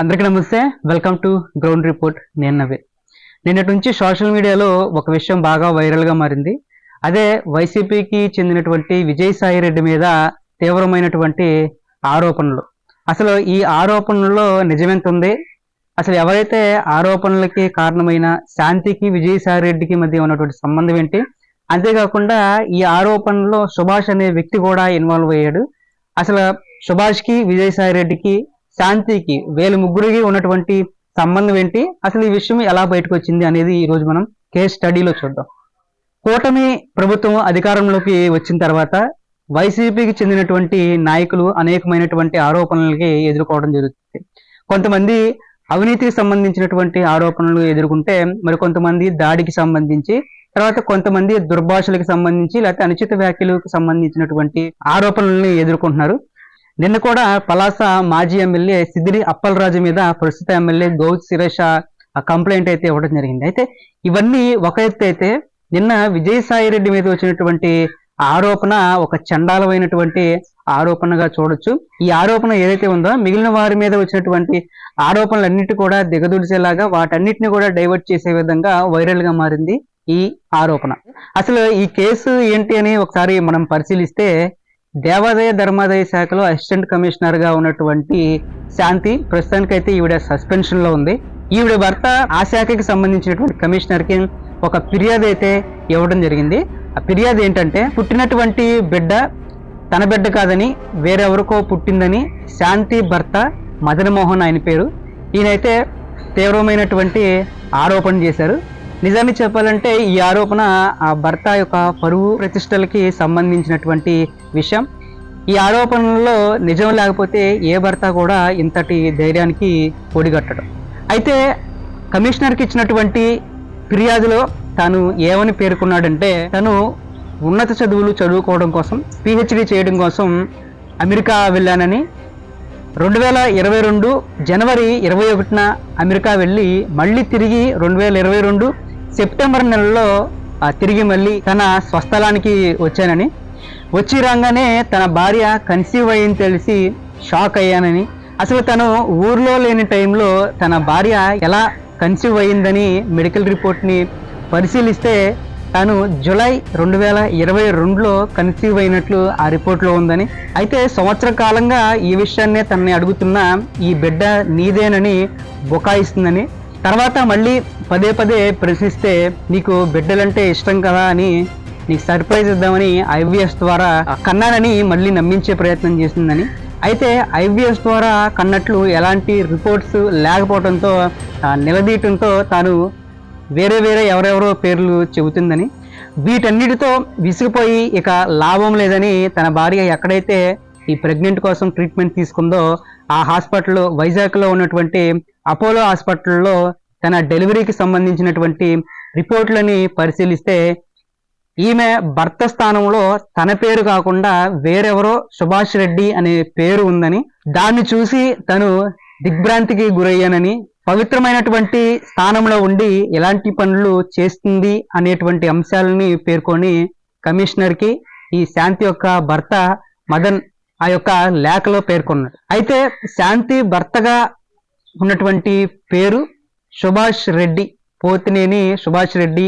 అందరికీ నమస్తే. Welcome to ground report. నేను నవీన్. నిన్నటి నుంచి సోషల్ మీడియాలో ఒక విషయం బాగా వైరల్గా మారింది. అదే వైసీపీకి చెందినటువంటి విజయసాయి రెడ్డి మీద తీవ్రమైనటువంటి ఆరోపణలు. అసలు ఈ ఆరోపణల్లో నిజమెంత ఉంది? అసలు ఎవరైతే ఆరోపణలకి కారణమైన శాంతికి విజయసాయి రెడ్డికి మధ్య ఉన్నటువంటి సంబంధం ఏంటి? అంతేకాకుండా ఈ ఆరోపణలో సుభాష్ అనే వ్యక్తి కూడా ఇన్వాల్వ్ అయ్యాడు. అసలు సుభాష్కి విజయసాయి రెడ్డికి శాంతికి వీళ్ళ ముగ్గురికి ఉన్నటువంటి సంబంధం ఏంటి, అసలు ఈ విషయం ఎలా బయటకు వచ్చింది అనేది ఈ రోజు మనం కేస్ స్టడీలో చూద్దాం. కూటమి ప్రభుత్వం అధికారంలోకి వచ్చిన తర్వాత వైసీపీకి చెందినటువంటి నాయకులు అనేకమైనటువంటి ఆరోపణలకి ఎదుర్కోవడం జరుగుతుంది. కొంతమంది అవినీతికి సంబంధించినటువంటి ఆరోపణలు ఎదుర్కొంటే మరి కొంతమంది దాడికి సంబంధించి, తర్వాత కొంతమంది దుర్భాషలకు సంబంధించి లేకపోతే అనుచిత వ్యాఖ్యలకు సంబంధించినటువంటి ఆరోపణల్ని ఎదుర్కొంటున్నారు. నిన్న కూడా పలాస మాజీ ఎమ్మెల్యే సిద్దిరి అప్పలరాజు మీద ప్రస్తుత ఎమ్మెల్యే గౌత్ శిరీష కంప్లైంట్ అయితే ఇవ్వడం జరిగింది. అయితే ఇవన్నీ ఒక ఎత్తు అయితే, నిన్న విజయసాయి రెడ్డి మీద వచ్చినటువంటి ఆరోపణ ఒక చండాలమైనటువంటి ఆరోపణగా చూడొచ్చు. ఈ ఆరోపణ ఏదైతే ఉందో మిగిలిన వారి మీద వచ్చినటువంటి ఆరోపణలన్నిటి కూడా దిగదుడిచేలాగా వాటన్నిటిని కూడా డైవర్ట్ చేసే విధంగా వైరల్ గా మారింది ఈ ఆరోపణ. అసలు ఈ కేసు ఏంటి అని ఒకసారి మనం పరిశీలిస్తే, దేవాదాయ ధర్మాదాయ శాఖలో అసిస్టెంట్ కమిషనర్ గా ఉన్నటువంటి శాంతి ప్రస్తుతానికైతే ఈవిడ సస్పెన్షన్ లో ఉంది. ఈవిడ భర్త ఆ శాఖకి సంబంధించినటువంటి కమిషనర్ కి ఒక ఫిర్యాదు అయితే ఇవ్వడం జరిగింది. ఆ ఫిర్యాదు ఏంటంటే, పుట్టినటువంటి బిడ్డ తన బిడ్డ కాదని వేరెవరికో పుట్టిందని శాంతి భర్త మదన్ మోహన్ ఆయన పేరు. ఈయనైతే తీవ్రమైనటువంటి ఆరోపణ చేశారు. నిజాన్ని చెప్పాలంటే ఈ ఆరోపణ ఆ భర్త యొక్క పరువు ప్రతిష్టలకి సంబంధించినటువంటి విషయం. ఈ ఆరోపణలో నిజం లేకపోతే ఏ భర్త కూడా ఇంతటి ధైర్యానికి ఒడిగట్టడం. అయితే కమిషనర్కి ఇచ్చినటువంటి ఫిర్యాదులో తాను ఏమని పేర్కొన్నాడంటే, తను ఉన్నత చదువులు చదువుకోవడం కోసం, పిహెచ్డి చేయడం కోసం అమెరికా వెళ్ళానని, 2022 జనవరి 21న అమెరికా వెళ్ళి మళ్ళీ తిరిగి 2022 సెప్టెంబర్ నెలలో తిరిగి మళ్ళీ తన స్వస్థలానికి వచ్చానని, వచ్చి రాగానే తన భార్య కన్సీవ్ అయ్యింది తెలిసి షాక్ అయ్యానని, అసలు తను ఊర్లో లేని టైంలో తన భార్య ఎలా కన్సీవ్ అయ్యిందని మెడికల్ రిపోర్ట్ని పరిశీలిస్తే తాను జూలై 2022లో కన్సీవ్ అయినట్లు ఆ రిపోర్ట్లో ఉందని, అయితే సంవత్సర కాలంగా ఈ విషయాన్నే తనని అడుగుతున్న ఈ బిడ్డ నీదేనని బుకాయిస్తుందని, తర్వాత మళ్ళీ పదే పదే ప్రశ్నిస్తే నీకు బిడ్డలంటే ఇష్టం కదా అని నీకు సర్ప్రైజ్ ఇద్దామని ఐవీఎఫ్ ద్వారా కన్నానని మళ్ళీ నమ్మించే ప్రయత్నం చేసిందని, అయితే ఐవీఎఫ్ ద్వారా కన్నట్లు ఎలాంటి రిపోర్ట్స్ లేకపోవడంతో నిలదీయటంతో తాను వేరే ఎవరెవరో పేర్లు చెబుతుందని, వీటన్నిటితో విసిగిపోయి ఇక లాభం లేదని తన భార్య ఎక్కడైతే ఈ ప్రెగ్నెంట్ కోసం ట్రీట్మెంట్ తీసుకుందో ఆ హాస్పిటల్లో, వైజాగ్లో ఉన్నటువంటి అపోలో హాస్పిటల్లో తన డెలివరీకి సంబంధించినటువంటి రిపోర్ట్లని పరిశీలిస్తే ఈమె భర్త స్థానంలో తన పేరు కాకుండా వేరెవరో సుభాష్ రెడ్డి అనే పేరు ఉందని, దాన్ని చూసి తను దిగ్భ్రాంతికి గురయ్యానని, పవిత్రమైనటువంటి స్థానంలో ఉండి ఎలాంటి పనులు చేస్తుంది అనేటువంటి అంశాలని పేర్కొని కమిషనర్కి ఈ శాంతి యొక్క భర్త మదన్ ఆ యొక్క లేఖలో పేర్కొన్నాడు. అయితే శాంతి భర్తగా ఉన్నటువంటి పేరు సుభాష్ రెడ్డి, పోతినేని సుభాష్ రెడ్డి,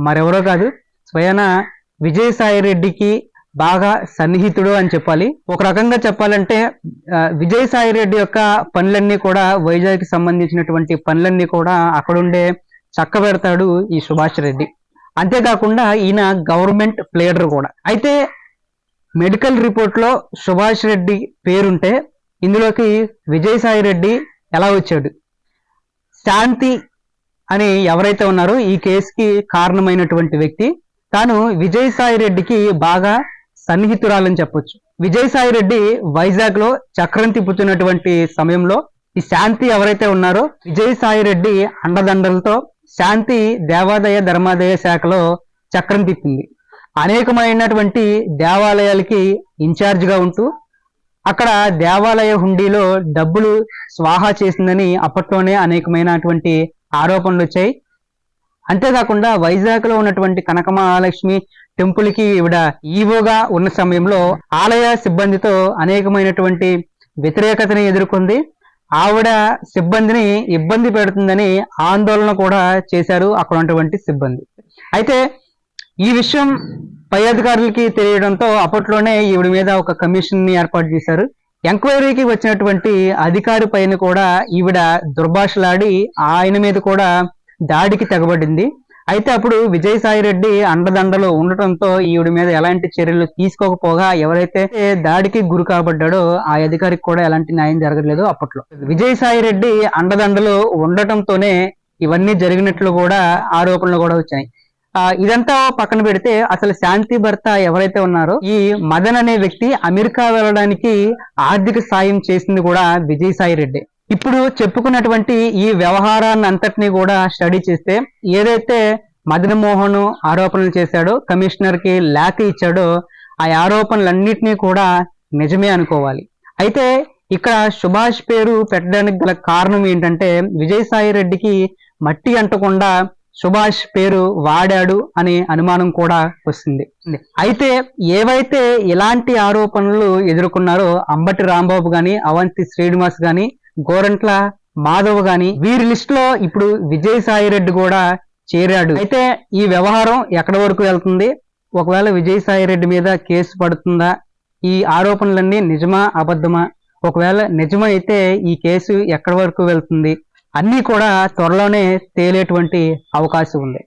మరెవరో కాదు, స్వయాన విజయసాయి రెడ్డికి బాగా సన్నిహితుడు అని చెప్పాలి. ఒక రకంగా చెప్పాలంటే విజయసాయి రెడ్డి యొక్క పనులన్నీ కూడా, వైజాగ్కి సంబంధించినటువంటి పనులన్నీ కూడా అక్కడుండే చక్కబెడతాడు ఈ సుభాష్ రెడ్డి. అంతేకాకుండా ఈయన గవర్నమెంట్ ప్లేడర్ కూడా. అయితే మెడికల్ రిపోర్ట్లో సుభాష్ రెడ్డి పేరుంటే ఇందులోకి విజయసాయి రెడ్డి ఎలా వచ్చాడు? శాంతి అని ఎవరైతే ఉన్నారో ఈ కేసుకి కారణమైనటువంటి వ్యక్తి తాను విజయసాయి రెడ్డికి బాగా సన్నిహితురాలని చెప్పొచ్చు. విజయసాయి రెడ్డి వైజాగ్ లో చక్రం తిప్పుతున్నటువంటి సమయంలో ఈ శాంతి ఎవరైతే ఉన్నారో విజయసాయి రెడ్డి అండదండలతో శాంతి దేవాదాయ ధర్మాదాయ శాఖలో చక్రం తిప్పింది. అనేకమైనటువంటి దేవాలయాలకి ఇన్ఛార్జిగా ఉంటూ అక్కడ దేవాలయ హుండీలో డబ్బులు స్వాహా చేసిందని అప్పట్లోనే అనేకమైనటువంటి ఆరోపణలు వచ్చాయి. అంతేకాకుండా వైజాగ్ లో ఉన్నటువంటి కనక మహాలక్ష్మి టెంపుల్ కి ఈవిడ ఈవోగా ఉన్న సమయంలో ఆలయ సిబ్బందితో అనేకమైనటువంటి వ్యతిరేకతని ఎదుర్కొంది. ఆవిడ సిబ్బందిని ఇబ్బంది పెడుతుందని ఆందోళన కూడా చేశారు అక్కడ ఉన్నటువంటి సిబ్బంది. అయితే ఈ విషయం పై అధికారులకి తెలియడంతో అప్పట్లోనే ఈవిడ మీద ఒక కమిషన్ ని ఏర్పాటు చేశారు. ఎంక్వైరీకి వచ్చినటువంటి అధికారి పైన కూడా ఈవిడ దుర్భాషలాడి ఆయన మీద కూడా దాడికి తెగబడింది. అయితే అప్పుడు విజయసాయి రెడ్డి అండదండలో ఉండటంతో ఈవిడ మీద ఎలాంటి చర్యలు తీసుకోకపోగా ఎవరైతే దాడికి గురి కాబడ్డాడో ఆ అధికారికి కూడా ఎలాంటి న్యాయం జరగలేదు. అప్పట్లో విజయసాయి రెడ్డి అండదండలో ఉండటంతోనే ఇవన్నీ జరిగినట్లు కూడా ఆరోపణలు కూడా వచ్చాయి. ఇదంతా పక్కన పెడితే అసలు శాంతి భర్త ఎవరైతే ఉన్నారో ఈ మదన్ అనే వ్యక్తి అమెరికా వెళ్ళడానికి ఆర్థిక సాయం చేసింది కూడా విజయసాయి రెడ్డి. ఇప్పుడు చెప్పుకున్నటువంటి ఈ వ్యవహారాన్ని అంతటినీ కూడా స్టడీ చేస్తే ఏదైతే మదన్ మోహన్ ఆరోపణలు చేశాడో, కమిషనర్ కి లేఖ ఇచ్చాడో, ఆ ఆరోపణలన్నిటినీ కూడా నిజమే అనుకోవాలి. అయితే ఇక్కడ సుభాష్ పేరు పెట్టడానికి గల కారణం ఏంటంటే విజయసాయి రెడ్డికి మట్టి అంటకుండా సుభాష్ పేరు వాడాడు అనే అనుమానం కూడా వస్తుంది. అయితే ఏవైతే ఇలాంటి ఆరోపణలు ఎదుర్కొన్నారో అంబటి రాంబాబు గాని, అవంతి శ్రీనివాస్ గాని, గోరంట్ల మాధవ్ గాని వీరి లిస్ట్ లో ఇప్పుడు విజయసాయి రెడ్డి కూడా చేరాడు. అయితే ఈ వ్యవహారం ఎక్కడి వరకు వెళ్తుంది, ఒకవేళ విజయసాయి రెడ్డి మీద కేసు పడుతుందా, ఈ ఆరోపణలన్నీ నిజమా అబద్ధమా, ఒకవేళ నిజమైతే ఈ కేసు ఎక్కడి వరకు వెళ్తుంది అన్నీ కూడా త్వరలోనే తేలేటువంటి అవకాశం ఉంది.